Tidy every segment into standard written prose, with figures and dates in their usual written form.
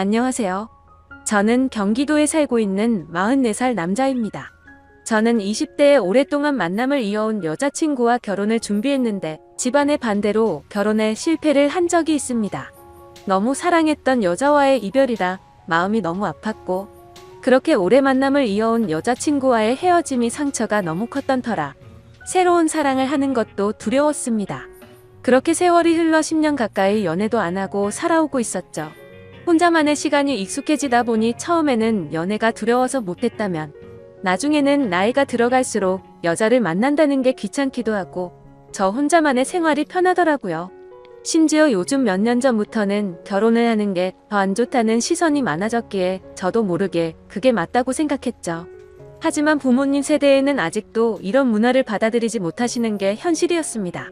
안녕하세요. 저는 경기도에 살고 있는 44살 남자입니다. 저는 20대에 오랫동안 만남을 이어온 여자친구와 결혼을 준비했는데 집안의 반대로 결혼에 실패를 한 적이 있습니다. 너무 사랑했던 여자와의 이별이라 마음이 너무 아팠고 그렇게 오래 만남을 이어온 여자친구와의 헤어짐이 상처가 너무 컸던 터라 새로운 사랑을 하는 것도 두려웠습니다. 그렇게 세월이 흘러 10년 가까이 연애도 안 하고 살아오고 있었죠. 혼자만의 시간이 익숙해지다 보니 처음에는 연애가 두려워서 못했다면 나중에는 나이가 들어갈수록 여자를 만난다는 게 귀찮기도 하고 저 혼자만의 생활이 편하더라고요. 심지어 요즘 몇 년 전부터는 결혼을 하는 게 더 안 좋다는 시선이 많아졌기에 저도 모르게 그게 맞다고 생각했죠. 하지만 부모님 세대에는 아직도 이런 문화를 받아들이지 못하시는 게 현실이었습니다.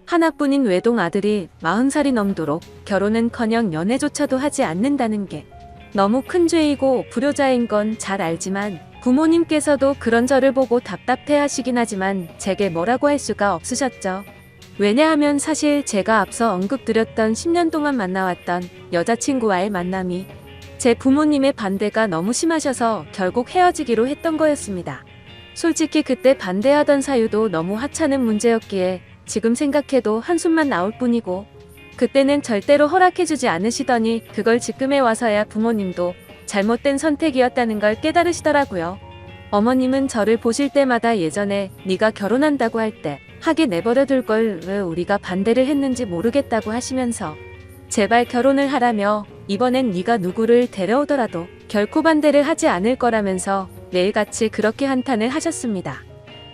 하나뿐인 외동 아들이 40살이 넘도록 결혼은커녕 연애조차도 하지 않는다는 게 너무 큰 죄이고 불효자인 건 잘 알지만 부모님께서도 그런 저를 보고 답답해 하시긴 하지만 제게 뭐라고 할 수가 없으셨죠. 왜냐하면 사실 제가 앞서 언급드렸던 10년 동안 만나왔던 여자친구와의 만남이 제 부모님의 반대가 너무 심하셔서 결국 헤어지기로 했던 거였습니다. 솔직히 그때 반대하던 사유도 너무 하찮은 문제였기에 지금 생각해도 한숨만 나올 뿐이고 그때는 절대로 허락해주지 않으시더니 그걸 지금에 와서야 부모님도 잘못된 선택이었다는 걸 깨달으시더라고요. 어머님은 저를 보실 때마다 예전에 네가 결혼한다고 할 때 하게 내버려 둘 걸 왜 우리가 반대를 했는지 모르겠다고 하시면서 제발 결혼을 하라며 이번엔 네가 누구를 데려오더라도 결코 반대를 하지 않을 거라면서 매일같이 그렇게 한탄을 하셨습니다.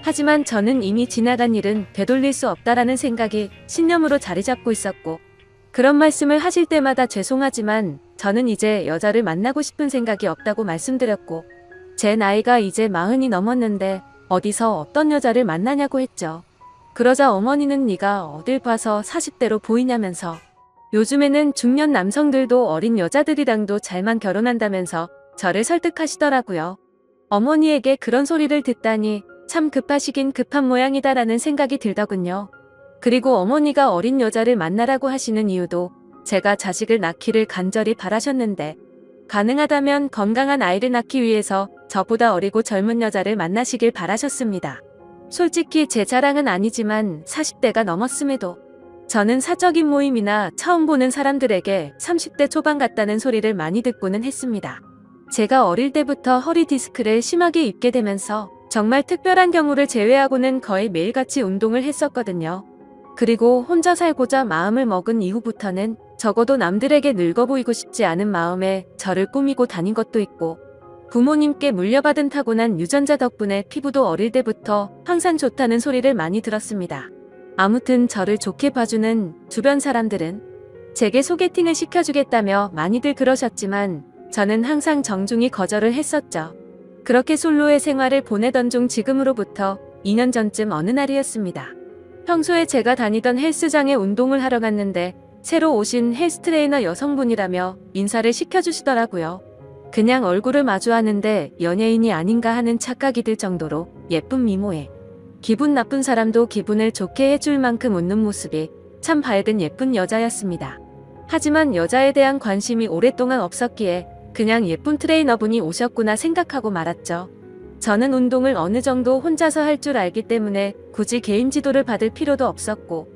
하지만 저는 이미 지나간 일은 되돌릴 수 없다라는 생각이 신념으로 자리 잡고 있었고 그런 말씀을 하실 때마다 죄송하지만 저는 이제 여자를 만나고 싶은 생각이 없다고 말씀드렸고 제 나이가 이제 40이 넘었는데 어디서 어떤 여자를 만나냐고 했죠. 그러자 어머니는 네가 어딜 봐서 40대로 보이냐면서 요즘에는 중년 남성들도 어린 여자들이랑도 잘만 결혼한다면서 저를 설득하시더라고요. 어머니에게 그런 소리를 듣다니 참 급하시긴 급한 모양이다라는 생각이 들더군요. 그리고 어머니가 어린 여자를 만나라고 하시는 이유도 제가 자식을 낳기를 간절히 바라셨는데 가능하다면 건강한 아이를 낳기 위해서 저보다 어리고 젊은 여자를 만나시길 바라셨습니다. 솔직히 제 자랑은 아니지만 40대가 넘었음에도 저는 사적인 모임이나 처음 보는 사람들에게 30대 초반 같다는 소리를 많이 듣고는 했습니다. 제가 어릴 때부터 허리 디스크를 심하게 입게 되면서 정말 특별한 경우를 제외하고는 거의 매일같이 운동을 했었거든요. 그리고 혼자 살고자 마음을 먹은 이후부터는 적어도 남들에게 늙어 보이고 싶지 않은 마음에 저를 꾸미고 다닌 것도 있고 부모님께 물려받은 타고난 유전자 덕분에 피부도 어릴 때부터 항상 좋다는 소리를 많이 들었습니다. 아무튼 저를 좋게 봐주는 주변 사람들은 제게 소개팅을 시켜주겠다며 많이들 그러셨지만 저는 항상 정중히 거절을 했었죠. 그렇게 솔로의 생활을 보내던 중 지금으로부터 2년 전쯤 어느 날이었습니다. 평소에 제가 다니던 헬스장에 운동을 하러 갔는데 새로 오신 헬스 트레이너 여성분이라며 인사를 시켜주시더라고요. 그냥 얼굴을 마주하는데 연예인이 아닌가 하는 착각이 들 정도로 예쁜 미모에 기분 나쁜 사람도 기분을 좋게 해줄 만큼 웃는 모습이 참 밝은 예쁜 여자였습니다. 하지만 여자에 대한 관심이 오랫동안 없었기에 그냥 예쁜 트레이너분이 오셨구나 생각하고 말았죠. 저는 운동을 어느 정도 혼자서 할 줄 알기 때문에 굳이 개인 지도를 받을 필요도 없었고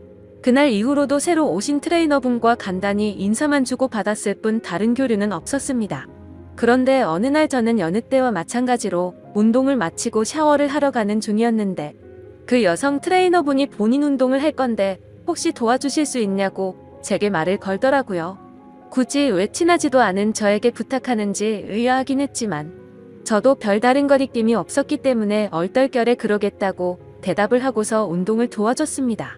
그날 이후로도 새로 오신 트레이너분과 간단히 인사만 주고 받았을 뿐 다른 교류는 없었습니다. 그런데 어느 날 저는 여느 때와 마찬가지로 운동을 마치고 샤워를 하러 가는 중이었는데 그 여성 트레이너분이 본인 운동을 할 건데 혹시 도와주실 수 있냐고 제게 말을 걸더라고요. 굳이 왜 친하지도 않은 저에게 부탁하는지 의아하긴 했지만 저도 별다른 거리낌이 없었기 때문에 얼떨결에 그러겠다고 대답을 하고서 운동을 도와줬습니다.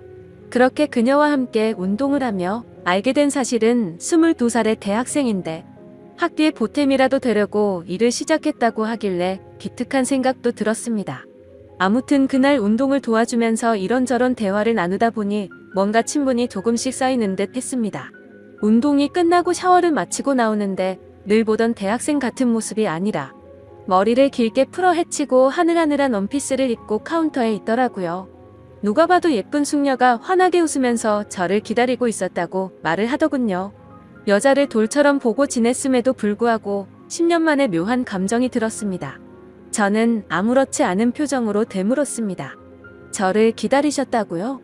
그렇게 그녀와 함께 운동을 하며 알게 된 사실은 22살의 대학생인데 학비에 보탬이라도 되려고 일을 시작했다고 하길래 기특한 생각도 들었습니다. 아무튼 그날 운동을 도와주면서 이런저런 대화를 나누다 보니 뭔가 친분이 조금씩 쌓이는 듯 했습니다. 운동이 끝나고 샤워를 마치고 나오는데 늘 보던 대학생 같은 모습이 아니라 머리를 길게 풀어 헤치고 하늘하늘한 원피스를 입고 카운터에 있더라고요. 누가 봐도 예쁜 숙녀가 환하게 웃으면서 저를 기다리고 있었다고 말을 하더군요. 여자를 돌처럼 보고 지냈음에도 불구하고 10년 만에 묘한 감정이 들었습니다. 저는 아무렇지 않은 표정으로 되물었습니다. 저를 기다리셨다고요?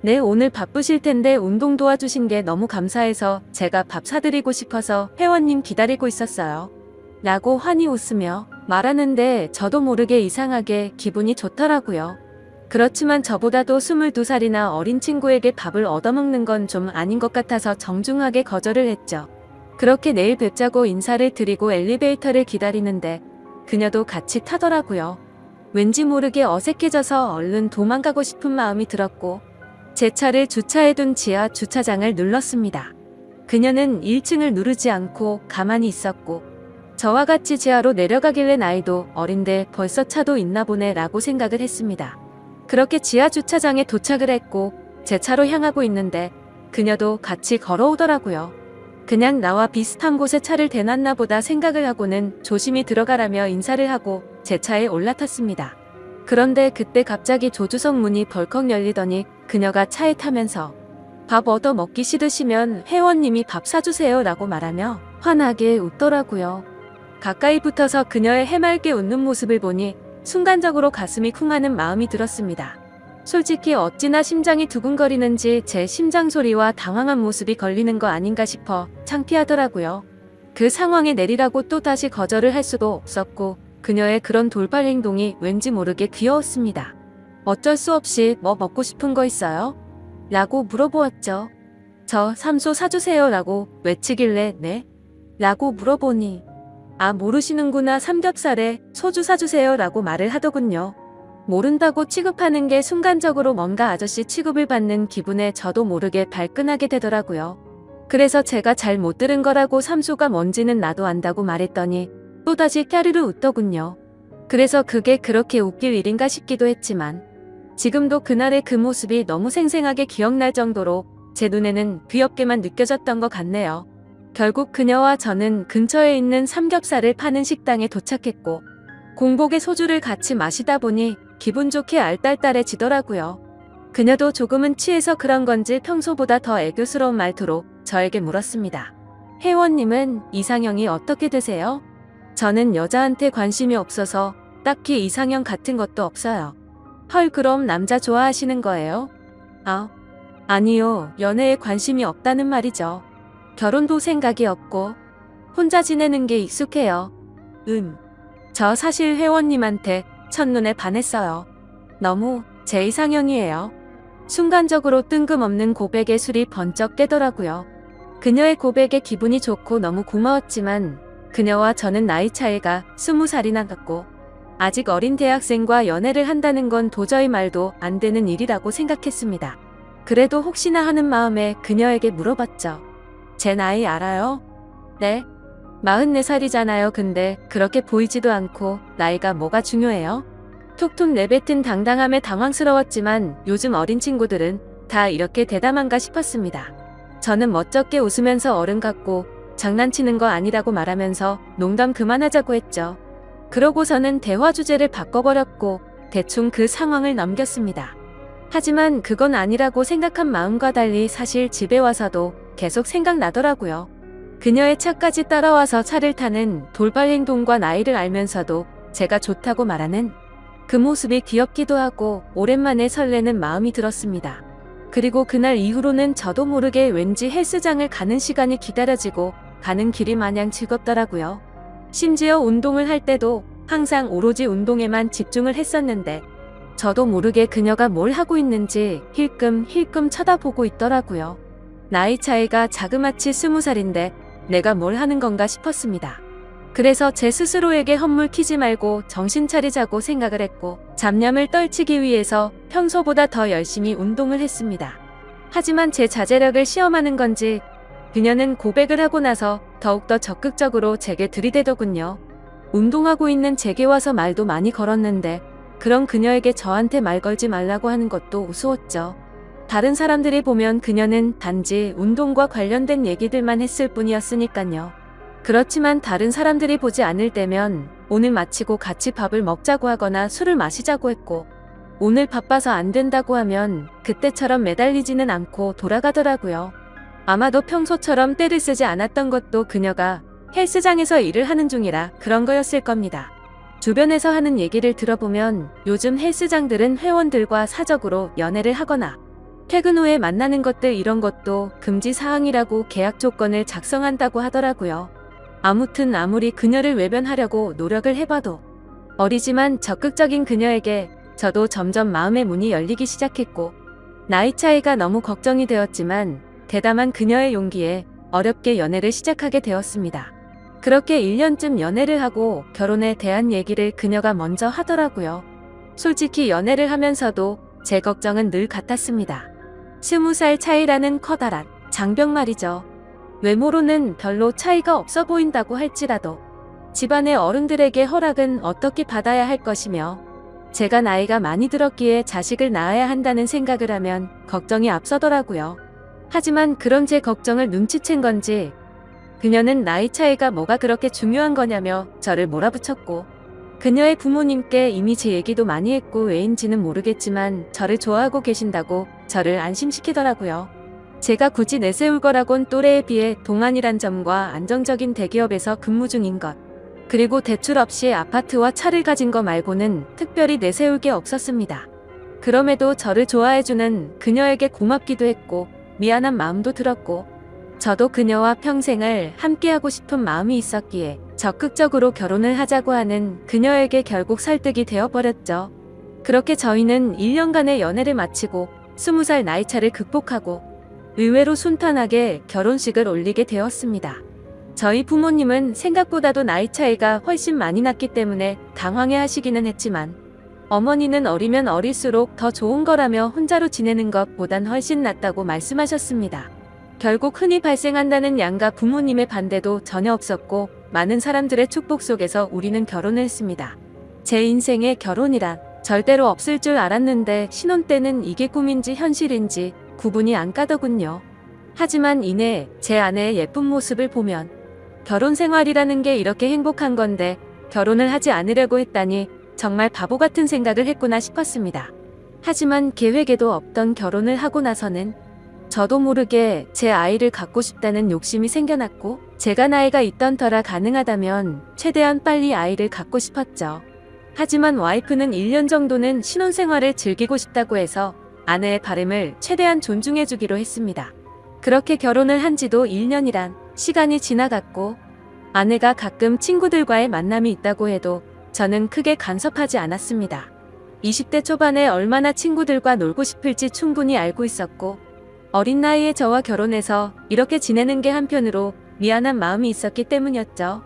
네, 오늘 바쁘실 텐데 운동 도와주신 게 너무 감사해서 제가 밥 사드리고 싶어서 회원님 기다리고 있었어요. 라고 환히 웃으며 말하는데 저도 모르게 이상하게 기분이 좋더라고요. 그렇지만 저보다도 22살이나 어린 친구에게 밥을 얻어먹는 건 좀 아닌 것 같아서 정중하게 거절을 했죠. 그렇게 내일 뵙자고 인사를 드리고 엘리베이터를 기다리는데 그녀도 같이 타더라고요. 왠지 모르게 어색해져서 얼른 도망가고 싶은 마음이 들었고 제 차를 주차해둔 지하 주차장을 눌렀습니다. 그녀는 1층을 누르지 않고 가만히 있었고 저와 같이 지하로 내려가길래 나이도 어린데 벌써 차도 있나 보네 라고 생각을 했습니다. 그렇게 지하 주차장에 도착을 했고 제 차로 향하고 있는데 그녀도 같이 걸어오더라고요. 그냥 나와 비슷한 곳에 차를 대놨나 보다 생각을 하고는 조심히 들어가라며 인사를 하고 제 차에 올라탔습니다. 그런데 그때 갑자기 조수석 문이 벌컥 열리더니 그녀가 차에 타면서 밥 얻어 먹기 싫으시면 회원님이 밥 사주세요 라고 말하며 환하게 웃더라고요. 가까이 붙어서 그녀의 해맑게 웃는 모습을 보니 순간적으로 가슴이 쿵하는 마음이 들었습니다. 솔직히 어찌나 심장이 두근거리는지 제 심장 소리와 당황한 모습이 걸리는 거 아닌가 싶어 창피하더라고요. 그 상황에 내리라고 또 다시 거절을 할 수도 없었고 그녀의 그런 돌발 행동이 왠지 모르게 귀여웠습니다. 어쩔 수 없이 뭐 먹고 싶은 거 있어요? 라고 물어보았죠. 저 삼소 사주세요 라고 외치길래 네? 라고 물어보니 아 모르시는구나 삼겹살에 소주 사주세요 라고 말을 하더군요. 모른다고 취급하는 게 순간적으로 뭔가 아저씨 취급을 받는 기분에 저도 모르게 발끈하게 되더라고요. 그래서 제가 잘 못 들은 거라고 삼소가 뭔지는 나도 안다고 말했더니 또다시 까르르 웃더군요. 그래서 그게 그렇게 웃길 일인가 싶기도 했지만 지금도 그날의 그 모습이 너무 생생하게 기억날 정도로 제 눈에는 귀엽게만 느껴졌던 것 같네요. 결국 그녀와 저는 근처에 있는 삼겹살을 파는 식당에 도착했고 공복에 소주를 같이 마시다 보니 기분 좋게 알딸딸해지더라고요. 그녀도 조금은 취해서 그런 건지 평소보다 더 애교스러운 말투로 저에게 물었습니다. 회원님은 이상형이 어떻게 되세요? 저는 여자한테 관심이 없어서 딱히 이상형 같은 것도 없어요. 헐 그럼 남자 좋아하시는 거예요? 아니요. 연애에 관심이 없다는 말이죠. 결혼도 생각이 없고 혼자 지내는 게 익숙해요. 저 사실 회원님한테 첫눈에 반했어요. 너무 제 이상형이에요. 순간적으로 뜬금없는 고백에 술이 번쩍 깨더라고요. 그녀의 고백에 기분이 좋고 너무 고마웠지만 그녀와 저는 나이 차이가 20살이나 났고 아직 어린 대학생과 연애를 한다는 건 도저히 말도 안 되는 일이라고 생각했습니다. 그래도 혹시나 하는 마음에 그녀에게 물어봤죠. 제 나이 알아요? 네. 44살이잖아요. 근데 그렇게 보이지도 않고 나이가 뭐가 중요해요? 툭툭 내뱉은 당당함에 당황스러웠지만 요즘 어린 친구들은 다 이렇게 대담한가 싶었습니다. 저는 멋쩍게 웃으면서 어른 같고 장난치는 거 아니라고 말하면서 농담 그만하자고 했죠. 그러고서는 대화 주제를 바꿔버렸고 대충 그 상황을 넘겼습니다. 하지만 그건 아니라고 생각한 마음과 달리 사실 집에 와서도 계속 생각나더라고요. 그녀의 차까지 따라와서 차를 타는 돌발 행동과 나이를 알면서도 제가 좋다고 말하는 그 모습이 귀엽기도 하고 오랜만에 설레는 마음이 들었습니다. 그리고 그날 이후로는 저도 모르게 왠지 헬스장을 가는 시간이 기다려지고 가는 길이 마냥 즐겁더라고요. 심지어 운동을 할 때도 항상 오로지 운동에만 집중을 했었는데 저도 모르게 그녀가 뭘 하고 있는지 힐끔힐끔 쳐다보고 있더라고요. 나이 차이가 자그마치 20살인데 내가 뭘 하는 건가 싶었습니다. 그래서 제 스스로에게 헛물 키지 말고 정신 차리자고 생각을 했고 잡념을 떨치기 위해서 평소보다 더 열심히 운동을 했습니다. 하지만 제 자제력을 시험하는 건지 그녀는 고백을 하고 나서 더욱더 적극적으로 제게 들이대더군요. 운동하고 있는 제게 와서 말도 많이 걸었는데 그런 그녀에게 저한테 말 걸지 말라고 하는 것도 우스웠죠. 다른 사람들이 보면 그녀는 단지 운동과 관련된 얘기들만 했을 뿐이었으니까요. 그렇지만 다른 사람들이 보지 않을 때면 오늘 마치고 같이 밥을 먹자고 하거나 술을 마시자고 했고 오늘 바빠서 안 된다고 하면 그때처럼 매달리지는 않고 돌아가더라고요. 아마도 평소처럼 떼를 쓰지 않았던 것도 그녀가 헬스장에서 일을 하는 중이라 그런 거였을 겁니다. 주변에서 하는 얘기를 들어보면 요즘 헬스장들은 회원들과 사적으로 연애를 하거나 퇴근 후에 만나는 것들 이런 것도 금지 사항이라고 계약 조건을 작성한다고 하더라고요. 아무튼 아무리 그녀를 외면하려고 노력을 해봐도 어리지만 적극적인 그녀에게 저도 점점 마음의 문이 열리기 시작했고 나이 차이가 너무 걱정이 되었지만 대담한 그녀의 용기에 어렵게 연애를 시작하게 되었습니다. 그렇게 1년쯤 연애를 하고 결혼에 대한 얘기를 그녀가 먼저 하더라고요. 솔직히 연애를 하면서도 제 걱정은 늘 같았습니다. 20살 차이라는 커다란 장벽 말이죠. 외모로는 별로 차이가 없어 보인다고 할지라도 집안의 어른들에게 허락은 어떻게 받아야 할 것이며 제가 나이가 많이 들었기에 자식을 낳아야 한다는 생각을 하면 걱정이 앞서더라고요. 하지만 그런 제 걱정을 눈치챈 건지 그녀는 나이 차이가 뭐가 그렇게 중요한 거냐며 저를 몰아붙였고 그녀의 부모님께 이미 제 얘기도 많이 했고 왜인지는 모르겠지만 저를 좋아하고 계신다고 저를 안심시키더라고요. 제가 굳이 내세울 거라곤 또래에 비해 동안이란 점과 안정적인 대기업에서 근무 중인 것 그리고 대출 없이 아파트와 차를 가진 거 말고는 특별히 내세울 게 없었습니다. 그럼에도 저를 좋아해주는 그녀에게 고맙기도 했고 미안한 마음도 들었고 저도 그녀와 평생을 함께하고 싶은 마음이 있었기에 적극적으로 결혼을 하자고 하는 그녀에게 결국 설득이 되어버렸죠. 그렇게 저희는 1년간의 연애를 마치고 20살 나이차를 극복하고 의외로 순탄하게 결혼식을 올리게 되었습니다. 저희 부모님은 생각보다도 나이 차이가 훨씬 많이 났기 때문에 당황해 하시기는 했지만 어머니는 어리면 어릴수록 더 좋은 거라며 혼자로 지내는 것보단 훨씬 낫다고 말씀하셨습니다. 결국 흔히 발생한다는 양가 부모님의 반대도 전혀 없었고 많은 사람들의 축복 속에서 우리는 결혼을 했습니다. 제 인생에 결혼이란 절대로 없을 줄 알았는데 신혼 때는 이게 꿈인지 현실인지 구분이 안 가더군요. 하지만 이내 제 아내의 예쁜 모습을 보면 결혼 생활이라는 게 이렇게 행복한 건데 결혼을 하지 않으려고 했다니 정말 바보 같은 생각을 했구나 싶었습니다. 하지만 계획에도 없던 결혼을 하고 나서는 저도 모르게 제 아이를 갖고 싶다는 욕심이 생겨났고 제가 나이가 있던 터라 가능하다면 최대한 빨리 아이를 갖고 싶었죠. 하지만 와이프는 1년 정도는 신혼생활을 즐기고 싶다고 해서 아내의 바람을 최대한 존중해주기로 했습니다. 그렇게 결혼을 한 지도 1년이란 시간이 지나갔고 아내가 가끔 친구들과의 만남이 있다고 해도 저는 크게 간섭하지 않았습니다. 20대 초반에 얼마나 친구들과 놀고 싶을지 충분히 알고 있었고 어린 나이에 저와 결혼해서 이렇게 지내는 게 한편으로 미안한 마음이 있었기 때문이었죠.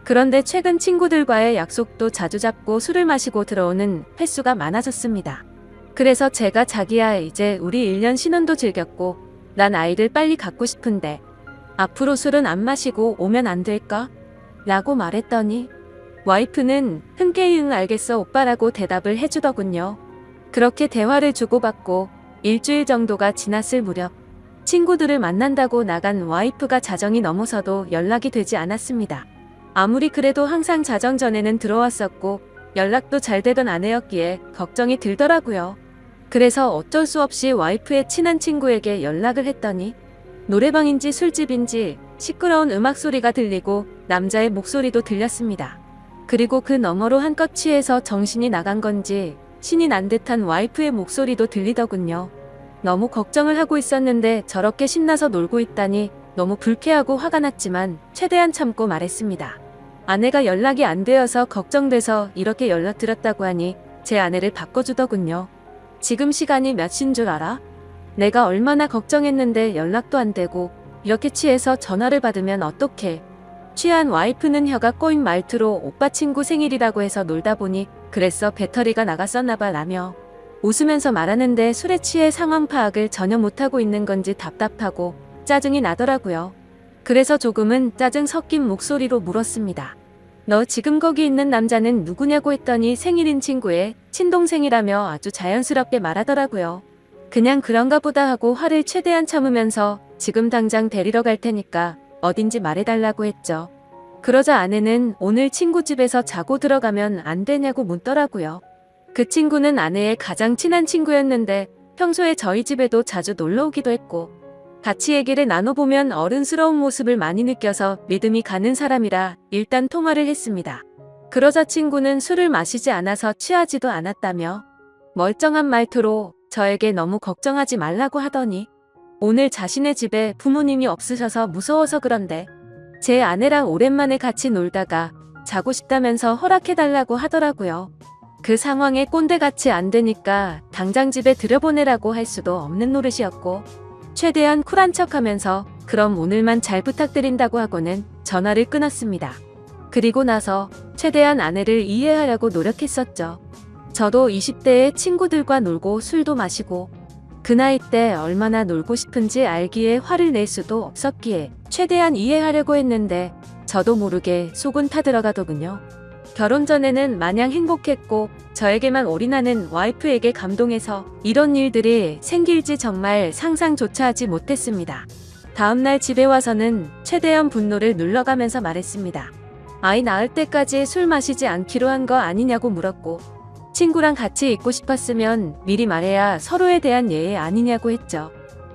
그런데 최근 친구들과의 약속도 자주 잡고 술을 마시고 들어오는 횟수가 많아졌습니다. 그래서 제가 자기야 이제 우리 1년 신혼도 즐겼고 난 아이를 빨리 갖고 싶은데 앞으로 술은 안 마시고 오면 안 될까? 라고 말했더니 와이프는 흔쾌히 응 알겠어 오빠라고 대답을 해주더군요. 그렇게 대화를 주고받고 일주일 정도가 지났을 무렵 친구들을 만난다고 나간 와이프가 자정이 넘어서도 연락이 되지 않았습니다. 아무리 그래도 항상 자정 전에는 들어왔었고 연락도 잘 되던 아내였기에 걱정이 들더라고요. 그래서 어쩔 수 없이 와이프의 친한 친구에게 연락을 했더니 노래방인지 술집인지 시끄러운 음악 소리가 들리고 남자의 목소리도 들렸습니다. 그리고 그 너머로 한껏 취해서 정신이 나간 건지 신이 난 듯한 와이프의 목소리도 들리더군요. 너무 걱정을 하고 있었는데 저렇게 신나서 놀고 있다니 너무 불쾌하고 화가 났지만 최대한 참고 말했습니다. 아내가 연락이 안 되어서 걱정돼서 이렇게 연락드렸다고 하니 제 아내를 바꿔주더군요. 지금 시간이 몇 시인 줄 알아? 내가 얼마나 걱정했는데 연락도 안 되고 이렇게 취해서 전화를 받으면 어떡해. 취한 와이프는 혀가 꼬인 말투로 오빠 친구 생일이라고 해서 놀다 보니 그랬어 배터리가 나갔었나봐 라며 웃으면서 말하는데 술에 취해 상황 파악을 전혀 못하고 있는 건지 답답하고 짜증이 나더라고요. 그래서 조금은 짜증 섞인 목소리로 물었습니다. 너 지금 거기 있는 남자는 누구냐고 했더니 생일인 친구의 친동생이라며 아주 자연스럽게 말하더라고요. 그냥 그런가 보다 하고 화를 최대한 참으면서 지금 당장 데리러 갈 테니까 어딘지 말해달라고 했죠. 그러자 아내는 오늘 친구 집에서 자고 들어가면 안 되냐고 묻더라고요. 그 친구는 아내의 가장 친한 친구였는데 평소에 저희 집에도 자주 놀러 오기도 했고 같이 얘기를 나눠보면 어른스러운 모습을 많이 느껴서 믿음이 가는 사람이라 일단 통화를 했습니다. 그러자 친구는 술을 마시지 않아서 취하지도 않았다며 멀쩡한 말투로 저에게 너무 걱정하지 말라고 하더니 오늘 자신의 집에 부모님이 없으셔서 무서워서 그런데 제 아내랑 오랜만에 같이 놀다가 자고 싶다면서 허락해달라고 하더라고요. 그 상황에 꼰대같이 안 되니까 당장 집에 들여보내라고 할 수도 없는 노릇이었고 최대한 쿨한 척하면서 그럼 오늘만 잘 부탁드린다고 하고는 전화를 끊었습니다. 그리고 나서 최대한 아내를 이해하려고 노력했었죠. 저도 20대에 친구들과 놀고 술도 마시고 그 나이 때 얼마나 놀고 싶은지 알기에 화를 낼 수도 없었기에 최대한 이해하려고 했는데 저도 모르게 속은 타들어가더군요. 결혼 전에는 마냥 행복했고 저에게만 올인하는 와이프에게 감동해서 이런 일들이 생길지 정말 상상조차 하지 못했습니다. 다음날 집에 와서는 최대한 분노를 눌러가면서 말했습니다. 아이 낳을 때까지 술 마시지 않기로 한 거 아니냐고 물었고 친구랑 같이 있고 싶었으면 미리 말해야 서로에 대한 예의 아니냐고 했죠.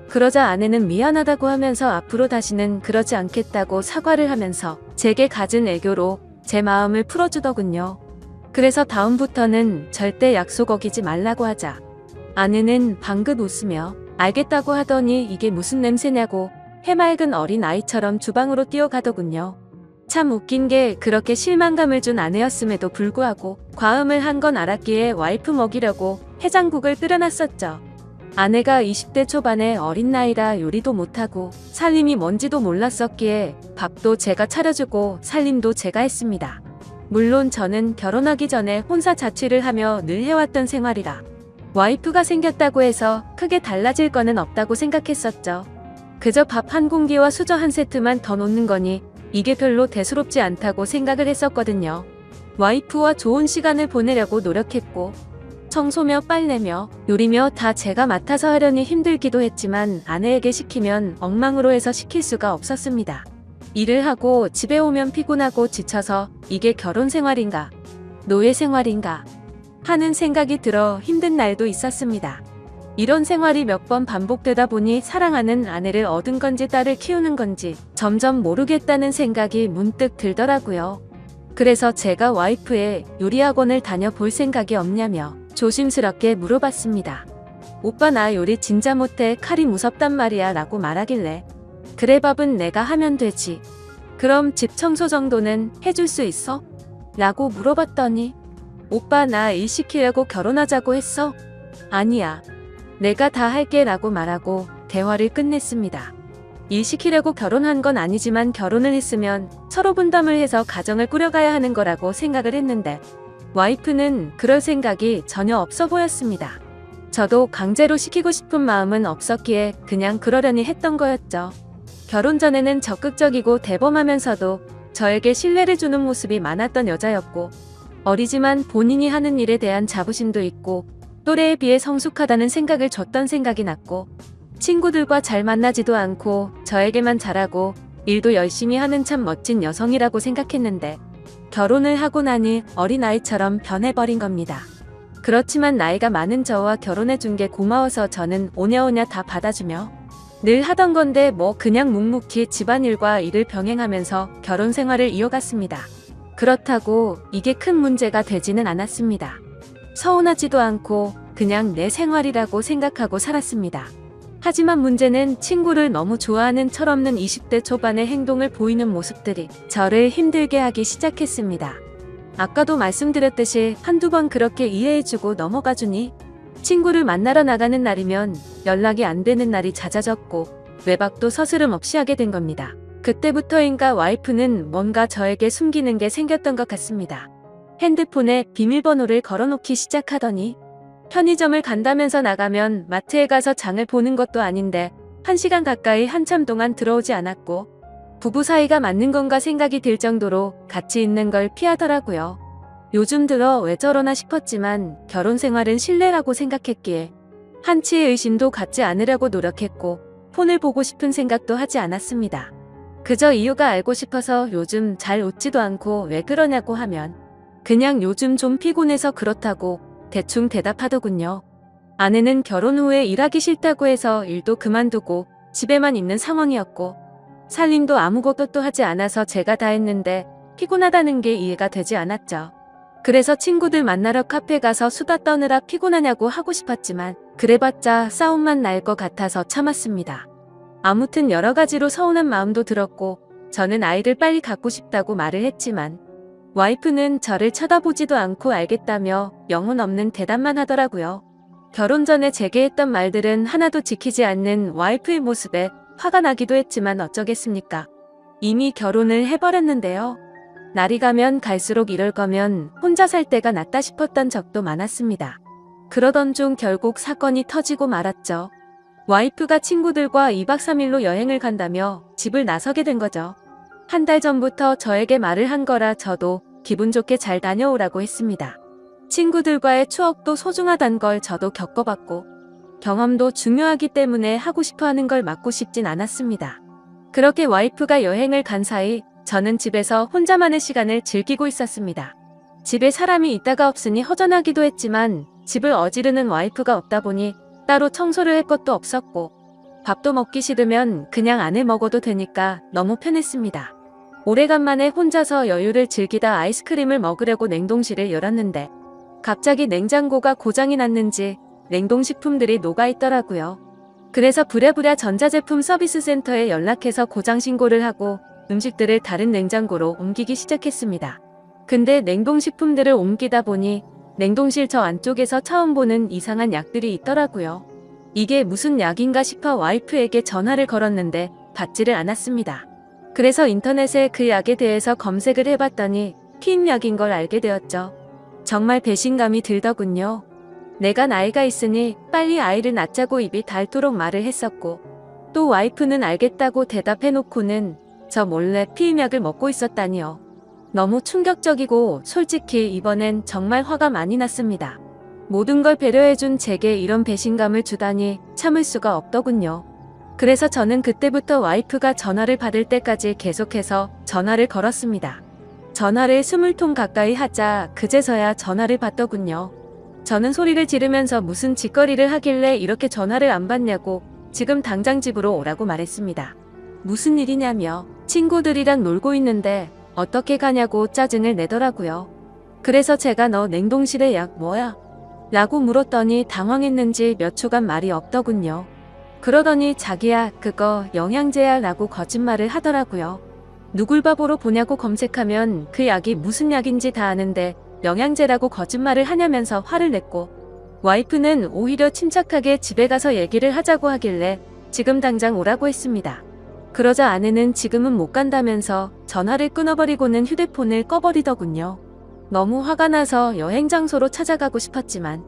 그러자 아내는 미안하다고 하면서 앞으로 다시는 그러지 않겠다고 사과를 하면서 제게 갖은 애교로 제 마음을 풀어주더군요. 그래서 다음부터는 절대 약속 어기지 말라고 하자 아내는 방긋 웃으며 알겠다고 하더니 이게 무슨 냄새냐고 해맑은 어린 아이처럼 주방으로 뛰어가더군요. 참 웃긴 게 그렇게 실망감을 준 아내였음에도 불구하고 과음을 한 건 알았기에 와이프 먹이려고 해장국을 끓여놨었죠. 아내가 20대 초반의 어린 나이라 요리도 못하고 살림이 뭔지도 몰랐었기에 밥도 제가 차려주고 살림도 제가 했습니다. 물론 저는 결혼하기 전에 혼사 자취를 하며 늘 해왔던 생활이라 와이프가 생겼다고 해서 크게 달라질 거는 없다고 생각했었죠. 그저 밥 한 공기와 수저 한 세트만 더 놓는 거니 이게 별로 대수롭지 않다고 생각을 했었거든요. 와이프와 좋은 시간을 보내려고 노력했고 청소며 빨래며 요리며 다 제가 맡아서 하려니 힘들기도 했지만 아내에게 시키면 엉망으로 해서 시킬 수가 없었습니다. 일을 하고 집에 오면 피곤하고 지쳐서 이게 결혼 생활인가 노예 생활인가 하는 생각이 들어 힘든 날도 있었습니다. 이런 생활이 몇 번 반복되다 보니 사랑하는 아내를 얻은 건지 딸을 키우는 건지 점점 모르겠다는 생각이 문득 들더라고요. 그래서 제가 와이프의 요리학원을 다녀볼 생각이 없냐며 조심스럽게 물어봤습니다. 오빠 나 요리 진짜 못해 칼이 무섭단 말이야 라고 말하길래 그래 밥은 내가 하면 되지. 그럼 집 청소 정도는 해줄 수 있어? 라고 물어봤더니 오빠 나 일 시키려고 결혼하자고 했어? 아니야. 내가 다 할게 라고 말하고 대화를 끝냈습니다. 일 시키려고 결혼한 건 아니지만 결혼을 했으면 서로 분담을 해서 가정을 꾸려가야 하는 거라고 생각을 했는데 와이프는 그럴 생각이 전혀 없어 보였습니다. 저도 강제로 시키고 싶은 마음은 없었기에 그냥 그러려니 했던 거였죠. 결혼 전에는 적극적이고 대범하면서도 저에게 신뢰를 주는 모습이 많았던 여자였고 어리지만 본인이 하는 일에 대한 자부심도 있고 또래에 비해 성숙하다는 생각을 줬던 생각이 났고 친구들과 잘 만나지도 않고 저에게만 잘하고 일도 열심히 하는 참 멋진 여성이라고 생각했는데 결혼을 하고 나니 어린아이처럼 변해버린 겁니다. 그렇지만 나이가 많은 저와 결혼해준 게 고마워서 저는 오냐오냐 다 받아주며 늘 하던 건데 뭐 그냥 묵묵히 집안일과 일을 병행하면서 결혼 생활을 이어갔습니다. 그렇다고 이게 큰 문제가 되지는 않았습니다. 서운하지도 않고 그냥 내 생활이라고 생각하고 살았습니다. 하지만 문제는 친구를 너무 좋아하는 철없는 20대 초반의 행동을 보이는 모습들이 저를 힘들게 하기 시작했습니다. 아까도 말씀드렸듯이 한두 번 그렇게 이해해주고 넘어가주니 친구를 만나러 나가는 날이면 연락이 안 되는 날이 잦아졌고 외박도 서스름 없이 하게 된 겁니다. 그때부터인가 와이프는 뭔가 저에게 숨기는 게 생겼던 것 같습니다. 핸드폰에 비밀번호를 걸어놓기 시작하더니 편의점을 간다면서 나가면 마트에 가서 장을 보는 것도 아닌데 1시간 가까이 한참 동안 들어오지 않았고 부부 사이가 맞는 건가 생각이 들 정도로 같이 있는 걸 피하더라고요. 요즘 들어 왜 저러나 싶었지만 결혼 생활은 신뢰라고 생각했기에 한치의 의심도 갖지 않으려고 노력했고 폰을 보고 싶은 생각도 하지 않았습니다. 그저 이유가 알고 싶어서 요즘 잘 웃지도 않고 왜 그러냐고 하면 그냥 요즘 좀 피곤해서 그렇다고 대충 대답하더군요. 아내는 결혼 후에 일하기 싫다고 해서 일도 그만두고 집에만 있는 상황이었고 살림도 아무것도 하지 않아서 제가 다 했는데 피곤하다는 게 이해가 되지 않았죠. 그래서 친구들 만나러 카페 가서 수다 떠느라 피곤하냐고 하고 싶었지만 그래봤자 싸움만 날 것 같아서 참았습니다. 아무튼 여러 가지로 서운한 마음도 들었고 저는 아이를 빨리 갖고 싶다고 말을 했지만 와이프는 저를 쳐다보지도 않고 알겠다며 영혼 없는 대답만 하더라고요. 결혼 전에 제게 했던 말들은 하나도 지키지 않는 와이프의 모습에 화가 나기도 했지만 어쩌겠습니까? 이미 결혼을 해버렸는데요. 날이 가면 갈수록 이럴 거면 혼자 살 때가 낫다 싶었던 적도 많았습니다. 그러던 중 결국 사건이 터지고 말았죠. 와이프가 친구들과 2박 3일로 여행을 간다며 집을 나서게 된 거죠. 한 달 전부터 저에게 말을 한 거라 저도 기분 좋게 잘 다녀오라고 했습니다. 친구들과의 추억도 소중하단 걸 저도 겪어봤고 경험도 중요하기 때문에 하고 싶어 하는 걸 막고 싶진 않았습니다. 그렇게 와이프가 여행을 간 사이 저는 집에서 혼자만의 시간을 즐기고 있었습니다. 집에 사람이 있다가 없으니 허전하기도 했지만 집을 어지르는 와이프가 없다 보니 따로 청소를 할 것도 없었고 밥도 먹기 싫으면 그냥 안 해 먹어도 되니까 너무 편했습니다. 오래간만에 혼자서 여유를 즐기다 아이스크림을 먹으려고 냉동실을 열었는데 갑자기 냉장고가 고장이 났는지 냉동식품들이 녹아있더라고요. 그래서 부랴부랴 전자제품 서비스 센터에 연락해서 고장 신고를 하고 음식들을 다른 냉장고로 옮기기 시작했습니다. 근데 냉동식품들을 옮기다 보니 냉동실 저 안쪽에서 처음 보는 이상한 약들이 있더라고요. 이게 무슨 약인가 싶어 와이프에게 전화를 걸었는데 받지를 않았습니다. 그래서 인터넷에 그 약에 대해서 검색을 해봤더니 피임약인 걸 알게 되었죠. 정말 배신감이 들더군요. 내가 나이가 있으니 빨리 아이를 낳자고 입이 닳도록 말을 했었고 또 와이프는 알겠다고 대답해놓고는 저 몰래 피임약을 먹고 있었다니요. 너무 충격적이고 솔직히 이번엔 정말 화가 많이 났습니다. 모든 걸 배려해준 제게 이런 배신감을 주다니 참을 수가 없더군요. 그래서 저는 그때부터 와이프가 전화를 받을 때까지 계속해서 전화를 걸었습니다. 전화를 20통 가까이 하자 그제서야 전화를 받더군요. 저는 소리를 지르면서 무슨 짓거리를 하길래 이렇게 전화를 안 받냐고 지금 당장 집으로 오라고 말했습니다. 무슨 일이냐며 친구들이랑 놀고 있는데 어떻게 가냐고 짜증을 내더라고요. 그래서 제가 너 냉동실에 약 뭐야? 라고 물었더니 당황했는지 몇 초간 말이 없더군요. 그러더니 자기야 그거 영양제야 라고 거짓말을 하더라고요. 누굴 바보로 보냐고 검색하면 그 약이 무슨 약인지 다 아는데 영양제라고 거짓말을 하냐면서 화를 냈고 와이프는 오히려 침착하게 집에 가서 얘기를 하자고 하길래 지금 당장 오라고 했습니다. 그러자 아내는 지금은 못 간다면서 전화를 끊어버리고는 휴대폰을 꺼버리더군요. 너무 화가 나서 여행 장소로 찾아가고 싶었지만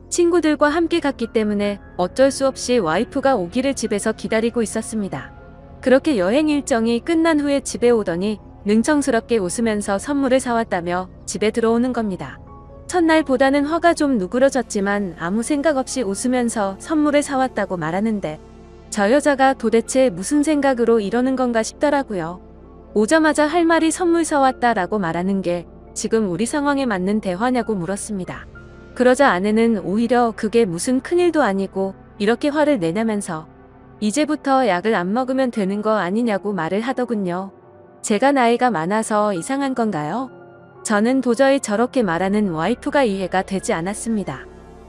친구들과 함께 갔기 때문에 어쩔 수 없이 와이프가 오기를 집에서 기다리고 있었습니다. 그렇게 여행 일정이 끝난 후에 집에 오더니 능청스럽게 웃으면서 선물을 사왔다며 집에 들어오는 겁니다. 첫날보다는 화가 좀 누그러졌지만 아무 생각 없이 웃으면서 선물을 사왔다고 말하는데 저 여자가 도대체 무슨 생각으로 이러는 건가 싶더라고요. 오자마자 할 말이 선물 사왔다라고 말하는 게 지금 우리 상황에 맞는 대화냐고 물었습니다. 그러자 아내는 오히려 그게 무슨 큰일도 아니고 이렇게 화를 내냐면서 이제부터 약을 안 먹으면 되는 거 아니냐고 말을 하더군요. 제가 나이가 많아서 이상한 건가요? 저는 도저히 저렇게 말하는 와이프가 이해가 되지 않았습니다.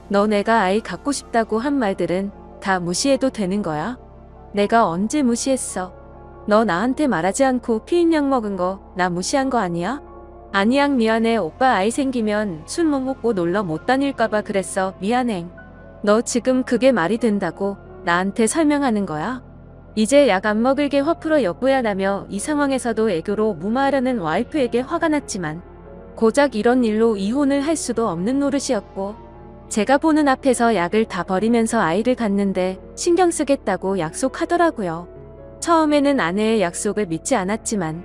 너 내가 아이 갖고 싶다고 한 말들은 다 무시해도 되는 거야? 내가 언제 무시했어? 너 나한테 말하지 않고 피임약 먹은 거 나 무시한 거 아니야? 아니야 미안해 오빠 아이 생기면 술 못 먹고 놀러 못 다닐까봐 그랬어 미안해. 너 지금 그게 말이 된다고 나한테 설명하는 거야? 이제 약 안 먹을게 화 풀어 여보야 라며 이 상황에서도 애교로 무마하려는 와이프에게 화가 났지만 고작 이런 일로 이혼을 할 수도 없는 노릇이었고 제가 보는 앞에서 약을 다 버리면서 아이를 갖는데 신경 쓰겠다고 약속하더라고요. 처음에는 아내의 약속을 믿지 않았지만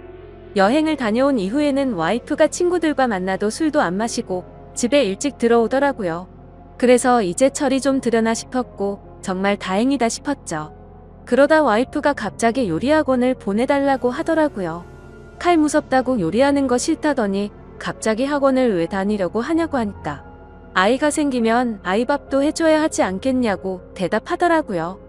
여행을 다녀온 이후에는 와이프가 친구들과 만나도 술도 안 마시고 집에 일찍 들어오더라고요. 그래서 이제 철이 좀 들여나 싶었고 정말 다행이다 싶었죠. 그러다 와이프가 갑자기 요리학원을 보내달라고 하더라고요. 칼 무섭다고 요리하는 거 싫다더니 갑자기 학원을 왜 다니려고 하냐고 하니까 아이가 생기면 아이 밥도 해줘야 하지 않겠냐고 대답하더라고요.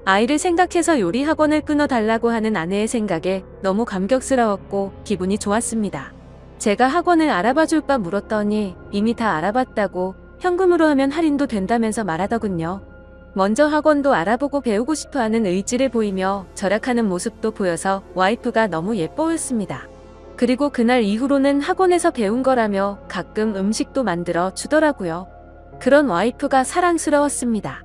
아이를 생각해서 요리 학원을 끊어달라고 하는 아내의 생각에 너무 감격스러웠고 기분이 좋았습니다. 제가 학원을 알아봐 줄까 물었더니 이미 다 알아봤다고 현금으로 하면 할인도 된다면서 말하더군요. 먼저 학원도 알아보고 배우고 싶어하는 의지를 보이며 절약하는 모습도 보여서 와이프가 너무 예뻐했습니다. 그리고 그날 이후로는 학원에서 배운 거라며 가끔 음식도 만들어 주더라고요. 그런 와이프가 사랑스러웠습니다.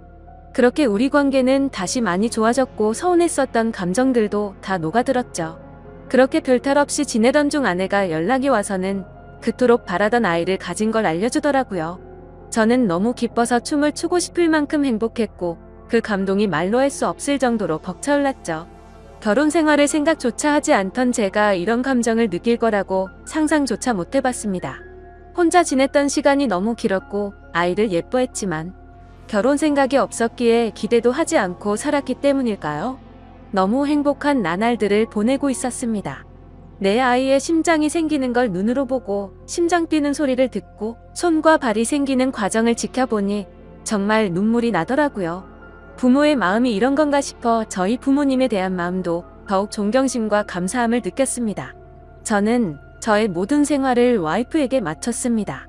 그렇게 우리 관계는 다시 많이 좋아졌고 서운했었던 감정들도 다 녹아들었죠. 그렇게 별탈 없이 지내던 중 아내가 연락이 와서는 그토록 바라던 아이를 가진 걸 알려주더라고요. 저는 너무 기뻐서 춤을 추고 싶을 만큼 행복했고 그 감동이 말로 할 수 없을 정도로 벅차올랐죠. 결혼 생활을 생각조차 하지 않던 제가 이런 감정을 느낄 거라고 상상조차 못 해봤습니다. 혼자 지냈던 시간이 너무 길었고 아이를 예뻐했지만 결혼 생각이 없었기에 기대도 하지 않고 살았기 때문일까요? 너무 행복한 나날들을 보내고 있었습니다. 내 아이의 심장이 생기는 걸 눈으로 보고 심장 뛰는 소리를 듣고 손과 발이 생기는 과정을 지켜보니 정말 눈물이 나더라고요. 부모의 마음이 이런 건가 싶어 저희 부모님에 대한 마음도 더욱 존경심과 감사함을 느꼈습니다. 저는 저의 모든 생활을 와이프에게 마쳤습니다.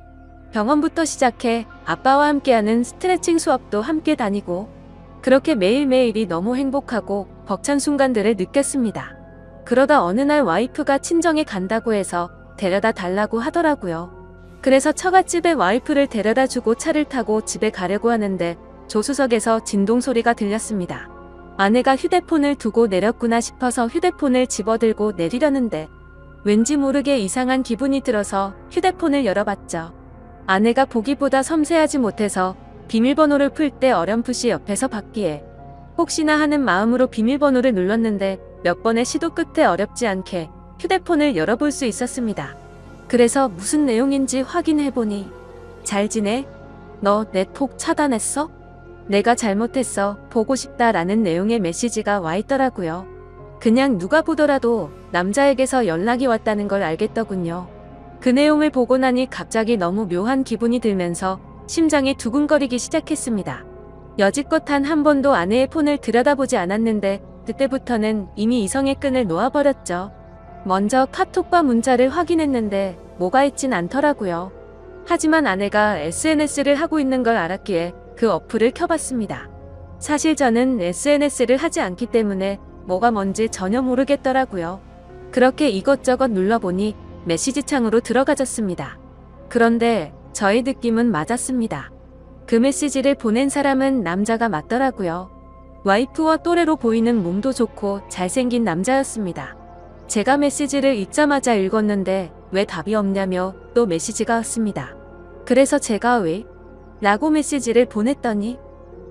병원부터 시작해 아빠와 함께하는 스트레칭 수업도 함께 다니고 그렇게 매일매일이 너무 행복하고 벅찬 순간들을 느꼈습니다. 그러다 어느 날 와이프가 친정에 간다고 해서 데려다 달라고 하더라고요. 그래서 처갓집에 와이프를 데려다 주고 차를 타고 집에 가려고 하는데 조수석에서 진동 소리가 들렸습니다. 아내가 휴대폰을 두고 내렸구나 싶어서 휴대폰을 집어들고 내리려는데 왠지 모르게 이상한 기분이 들어서 휴대폰을 열어봤죠. 아내가 보기보다 섬세하지 못해서 비밀번호를 풀 때 어렴풋이 옆에서 봤기에 혹시나 하는 마음으로 비밀번호를 눌렀는데 몇 번의 시도 끝에 어렵지 않게 휴대폰을 열어볼 수 있었습니다. 그래서 무슨 내용인지 확인해보니 잘 지내? 너 내 톡 차단했어? 내가 잘못했어. 보고 싶다라는 내용의 메시지가 와 있더라고요. 그냥 누가 보더라도 남자에게서 연락이 왔다는 걸 알겠더군요. 그 내용을 보고 나니 갑자기 너무 묘한 기분이 들면서 심장이 두근거리기 시작했습니다. 여지껏 단 한 번도 아내의 폰을 들여다보지 않았는데 그때부터는 이미 이성의 끈을 놓아버렸죠. 먼저 카톡과 문자를 확인했는데 뭐가 있진 않더라고요. 하지만 아내가 SNS를 하고 있는 걸 알았기에 그 어플을 켜봤습니다. 사실 저는 SNS를 하지 않기 때문에 뭐가 뭔지 전혀 모르겠더라고요. 그렇게 이것저것 눌러보니 메시지 창으로 들어가졌습니다. 그런데 저의 느낌은 맞았습니다. 그 메시지를 보낸 사람은 남자가 맞더라고요. 와이프와 또래로 보이는 몸도 좋고 잘생긴 남자였습니다. 제가 메시지를 읽자마자 읽었는데 왜 답이 없냐며 또 메시지가 왔습니다. 그래서 제가 왜? 라고 메시지를 보냈더니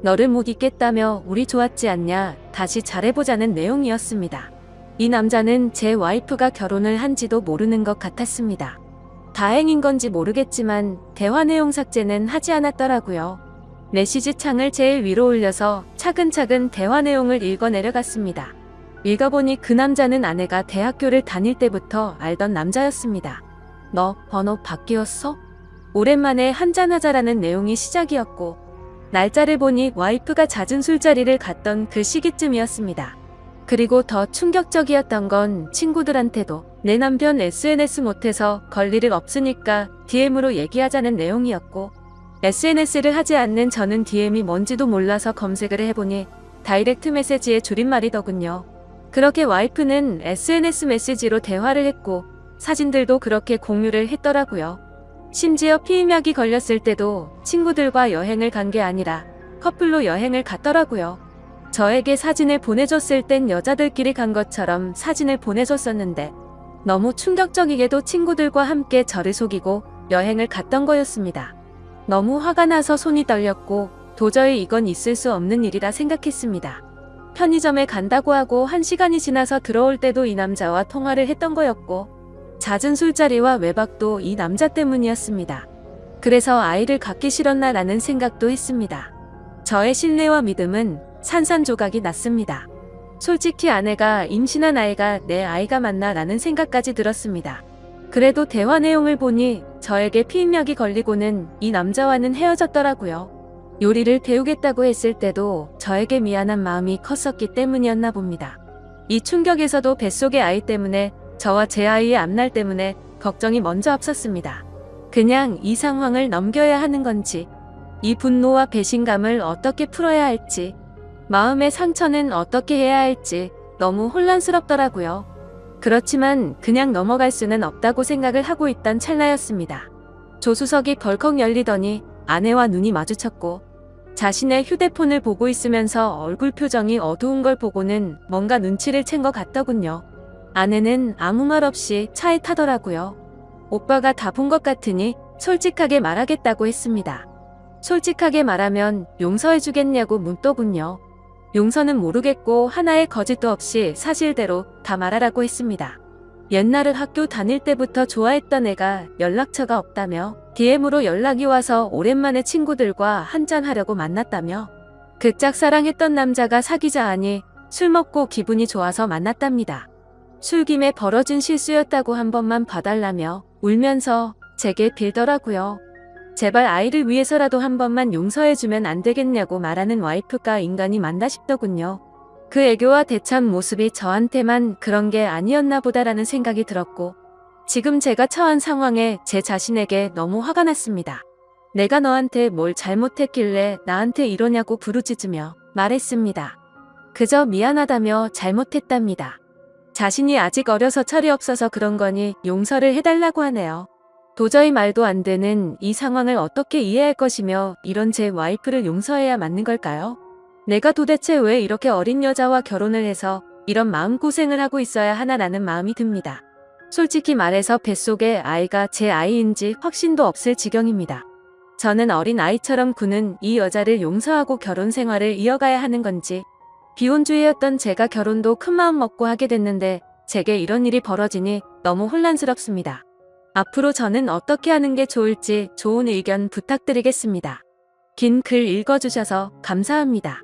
너를 못 잊겠다며 우리 좋았지 않냐 다시 잘해보자는 내용이었습니다. 이 남자는 제 와이프가 결혼을 한지도 모르는 것 같았습니다. 다행인 건지 모르겠지만 대화 내용 삭제는 하지 않았더라고요. 메시지 창을 제일 위로 올려서 차근차근 대화 내용을 읽어 내려갔습니다. 읽어보니 그 남자는 아내가 대학교를 다닐 때부터 알던 남자였습니다. 너 번호 바뀌었어? 오랜만에 한잔하자라는 내용이 시작이었고 날짜를 보니 와이프가 잦은 술자리를 갔던 그 시기쯤이었습니다. 그리고 더 충격적이었던 건 친구들한테도 내 남편 SNS 못해서 걸 일이 없으니까 DM으로 얘기하자는 내용이었고 SNS를 하지 않는 저는 DM이 뭔지도 몰라서 검색을 해보니 다이렉트 메시지의 줄임말이더군요. 그렇게 와이프는 SNS 메시지로 대화를 했고 사진들도 그렇게 공유를 했더라고요. 심지어 피임약이 걸렸을 때도 친구들과 여행을 간 게 아니라 커플로 여행을 갔더라고요. 저에게 사진을 보내줬을 땐 여자들끼리 간 것처럼 사진을 보내줬었는데 너무 충격적이게도 친구들과 함께 저를 속이고 여행을 갔던 거였습니다. 너무 화가 나서 손이 떨렸고 도저히 이건 있을 수 없는 일이라 생각했습니다. 편의점에 간다고 하고 1시간이 지나서 들어올 때도 이 남자와 통화를 했던 거였고 잦은 술자리와 외박도 이 남자 때문이었습니다. 그래서 아이를 갖기 싫었나 라는 생각도 했습니다. 저의 신뢰와 믿음은 산산조각이 났습니다. 솔직히 아내가 임신한 아이가 내 아이가 맞나 라는 생각까지 들었습니다. 그래도 대화 내용을 보니 저에게 피임약이 걸리고는 이 남자와는 헤어졌더라고요. 요리를 배우겠다고 했을 때도 저에게 미안한 마음이 컸었기 때문이었나 봅니다. 이 충격에서도 뱃속의 아이 때문에 저와 제 아이의 앞날 때문에 걱정이 먼저 앞섰습니다. 그냥 이 상황을 넘겨야 하는 건지, 이 분노와 배신감을 어떻게 풀어야 할지, 마음의 상처는 어떻게 해야 할지 너무 혼란스럽더라고요. 그렇지만 그냥 넘어갈 수는 없다고 생각을 하고 있던 찰나였습니다. 조수석이 벌컥 열리더니 아내와 눈이 마주쳤고 자신의 휴대폰을 보고 있으면서 얼굴 표정이 어두운 걸 보고는 뭔가 눈치를 챈 것 같더군요. 아내는 아무 말 없이 차에 타더라고요. 오빠가 다 본 것 같으니 솔직하게 말하겠다고 했습니다. 솔직하게 말하면 용서해주겠냐고 묻더군요. 용서는 모르겠고 하나의 거짓도 없이 사실대로 다 말하라고 했습니다. 옛날에 학교 다닐 때부터 좋아했던 애가 연락처가 없다며 DM으로 연락이 와서 오랜만에 친구들과 한잔하려고 만났다며 그 짝사랑했던 남자가 사귀자 하니 술 먹고 기분이 좋아서 만났답니다. 술김에 벌어진 실수였다고 한 번만 봐달라며 울면서 제게 빌더라고요. 제발 아이를 위해서라도 한 번만 용서해주면 안 되겠냐고 말하는 와이프가 인간이 맞나 싶더군요. 그 애교와 대참 모습이 저한테만 그런 게 아니었나 보다라는 생각이 들었고 지금 제가 처한 상황에 제 자신에게 너무 화가 났습니다. 내가 너한테 뭘 잘못했길래 나한테 이러냐고 부르짖으며 말했습니다. 그저 미안하다며 잘못했답니다. 자신이 아직 어려서 철이 없어서 그런 거니 용서를 해달라고 하네요. 도저히 말도 안 되는 이 상황을 어떻게 이해할 것이며 이런 제 와이프를 용서해야 맞는 걸까요? 내가 도대체 왜 이렇게 어린 여자와 결혼을 해서 이런 마음고생을 하고 있어야 하나라는 마음이 듭니다. 솔직히 말해서 뱃속에 아이가 제 아이인지 확신도 없을 지경입니다. 저는 어린 아이처럼 구는 이 여자를 용서하고 결혼 생활을 이어가야 하는 건지, 비혼주의였던 제가 결혼도 큰 마음 먹고 하게 됐는데 제게 이런 일이 벌어지니 너무 혼란스럽습니다. 앞으로 저는 어떻게 하는 게 좋을지 좋은 의견 부탁드리겠습니다. 긴 글 읽어주셔서 감사합니다.